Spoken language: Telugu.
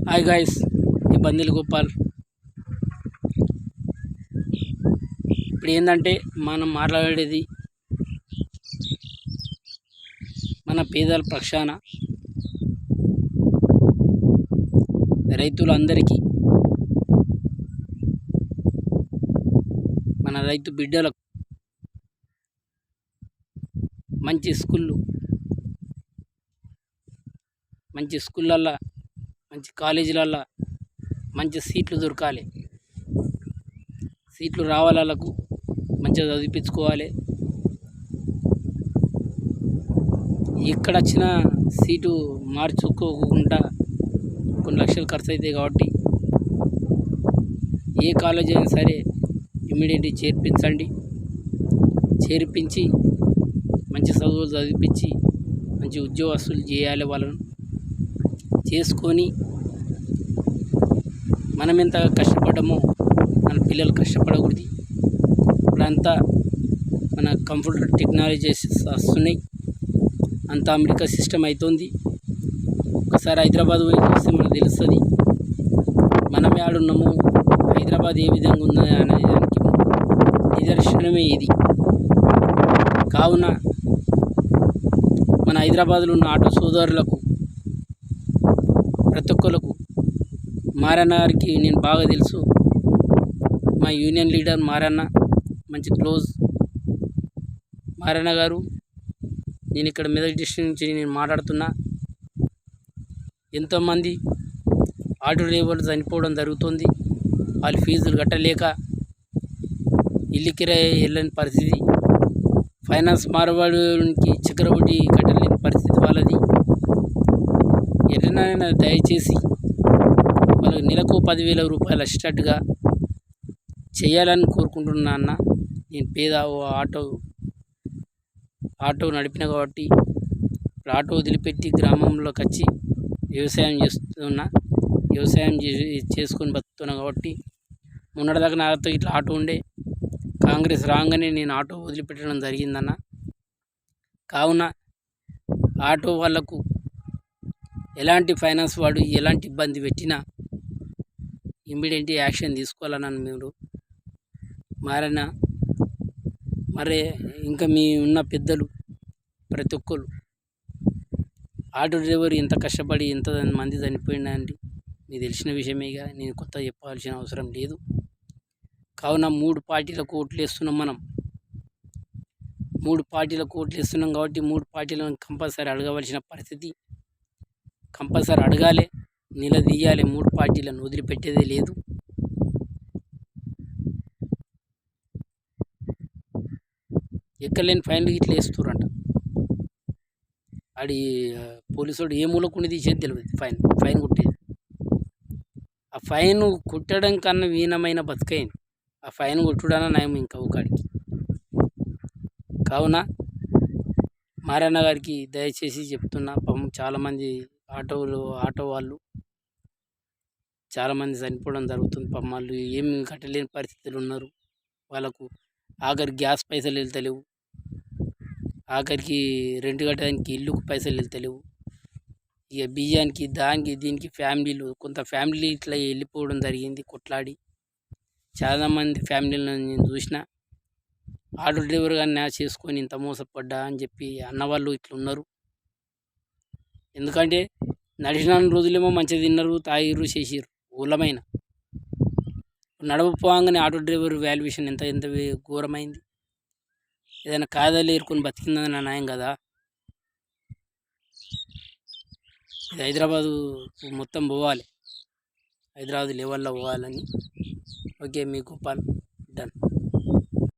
హాయ్ గాయ్స్, ఈ బందిల్ గోపాల్. ఇప్పుడు ఏంటంటే మనం మాట్లాడేది మన పేదల పక్షాన, రైతులందరికీ, మన రైతు బిడ్డలకు మంచి స్కూళ్ళల్లో, మంచి కాలేజీలల్లో మంచి సీట్లు దొరకాలి. సీట్లు రావాలకు మంచిగా చదివించుకోవాలి. ఎక్కడ వచ్చినా సీటు మార్చుకోకుండా కొన్ని లక్షలు ఖర్చు అవుతాయి. కాబట్టి ఏ కాలేజీ అయినా సరే ఇమ్మీడియట్గా చేర్పించి మంచి చదువులు చదివించి మంచి ఉద్యోగస్తులు చేయాలి. వాళ్ళను చేసుకొని మనం ఎంత కష్టపడ్డామో మన పిల్లలు కష్టపడకూడదు. ఇప్పుడంతా మన కంప్యూటర్ టెక్నాలజీస్ వస్తున్నాయి, అంతా అమెరికా సిస్టమ్ అవుతుంది. ఒకసారి హైదరాబాద్ పోయి చూస్తే మనకు తెలుస్తుంది మనం ఏడున్నాము, హైదరాబాద్ ఏ విధంగా ఉన్నది అనే దానికి నిదర్శనమే ఇది. కావున మన హైదరాబాద్లో ఉన్న ఆటో సోదరులకు, ప్రతి ఒక్కరికి, మారన్న గారికి నేను బాగా తెలుసు. మా యూనియన్ లీడర్ మారన్న, మంచి క్లోజ్ మారన్న గారు. నేను ఇక్కడ మెదక్ డిస్ట్రిక్ట్ నుంచి నేను మాట్లాడుతున్నా. ఎంతోమంది ఆటో డ్రైవర్లు చనిపోవడం జరుగుతుంది. వాళ్ళు ఫీజులు కట్టలేక ఇల్లు కిరాయి వెళ్ళని పరిస్థితి, ఫైనాన్స్ మారవాడికి చక్రవడ్డీ కట్టలేని పరిస్థితి వాళ్ళది. ఎటనైనా దయచేసి వాళ్ళకి నెలకు 10,000 రూపాయలు అసిస్టెంట్గా చేయాలని కోరుకుంటున్నా అన్న. నేను పేద ఆటో నడిపిన కాబట్టి ఇప్పుడు ఆటో వదిలిపెట్టి గ్రామంలోకి వచ్చి వ్యవసాయం చేసుకొని బతుకుతున్నా. కాబట్టి మొన్నటిదాకా నాతో ఇట్లా ఆటో ఉండే, కాంగ్రెస్ రాగానే నేను ఆటో వదిలిపెట్టడం జరిగిందన్న. కావున ఆటో వాళ్ళకు ఎలాంటి ఫైనాన్స్ వాడు ఎలాంటి ఇబ్బంది పెట్టినా ఇమ్మీడియట్ యాక్షన్ తీసుకోవాలన్నాను. మీరు మారన్నా, మరే ఇంకా మీ ఉన్న పెద్దలు ప్రతి ఒక్కరు, ఆటో డ్రైవర్ ఎంత కష్టపడి ఎంత మంది చనిపోయిందండి మీకు తెలిసిన విషయమేగా, నేను కొత్త చెప్పాల్సిన అవసరం లేదు. కావున 3 పార్టీలకు ఓట్లు వేస్తున్నాం. మనం 3 పార్టీలకు ఓట్లు వేస్తున్నాం కాబట్టి 3 పార్టీలను కంపల్సరీ అడగవలసిన పరిస్థితి, కంపల్సరీ అడగాలి, నిలదీయాలి. 3 పార్టీలను వదిలిపెట్టేదే లేదు. ఎక్కలేని ఫైన్లు ఇట్లా వేస్తురంట. ఆడి పోలీసుడు ఏ మూలకుండి తీసేది తెలియదు. ఫైన్ కొట్టేది, ఆ ఫైన్ కొట్టడం కన్నా వీనమైన బతుకైంది. ఆ ఫైన్ కొట్టుడన నయం ఇంకా ఒకడికి. కావున మారన్న గారికి దయచేసి చెప్తున్నా. పాపం చాలామంది ఆటో వాళ్ళు చాలామంది చనిపోవడం జరుగుతుంది. పాపం వాళ్ళు ఏమి కట్టలేని పరిస్థితులు ఉన్నారు. వాళ్ళకు ఆఖరికి గ్యాస్ పైసలు వెళ్తలేవు, ఆఖరికి రెంట్ కట్టడానికి ఇల్లుకు పైసలు వెళ్తలేవు. ఇక బియ్యానికి దానికి దీనికి కొంత ఫ్యామిలీ ఇట్లా వెళ్ళిపోవడం జరిగింది కొట్లాడి. చాలామంది ఫ్యామిలీలను నేను చూసిన. ఆటో డ్రైవర్గా చేసుకొని ఇంత మోసపడ్డా అని చెప్పి అన్నవాళ్ళు ఇట్లా ఉన్నారు. ఎందుకంటే నడిచిన రోజులేమో మంచిగా తిన్నారు, తాగిర్రు, చేసిర్రు ఊళ్ళమైన. నడవపోగానే ఆటో డ్రైవర్ వాల్యుయేషన్ ఎంత ఘోరమైంది. ఏదైనా కాదాలు ఏరుకొని బతికిందని న్యాయం కదా. ఇది హైదరాబాదు మొత్తం పోవాలి, హైదరాబాద్ లెవెల్లో పోవాలని. ఓకే, మీ గోపాల్ డన్.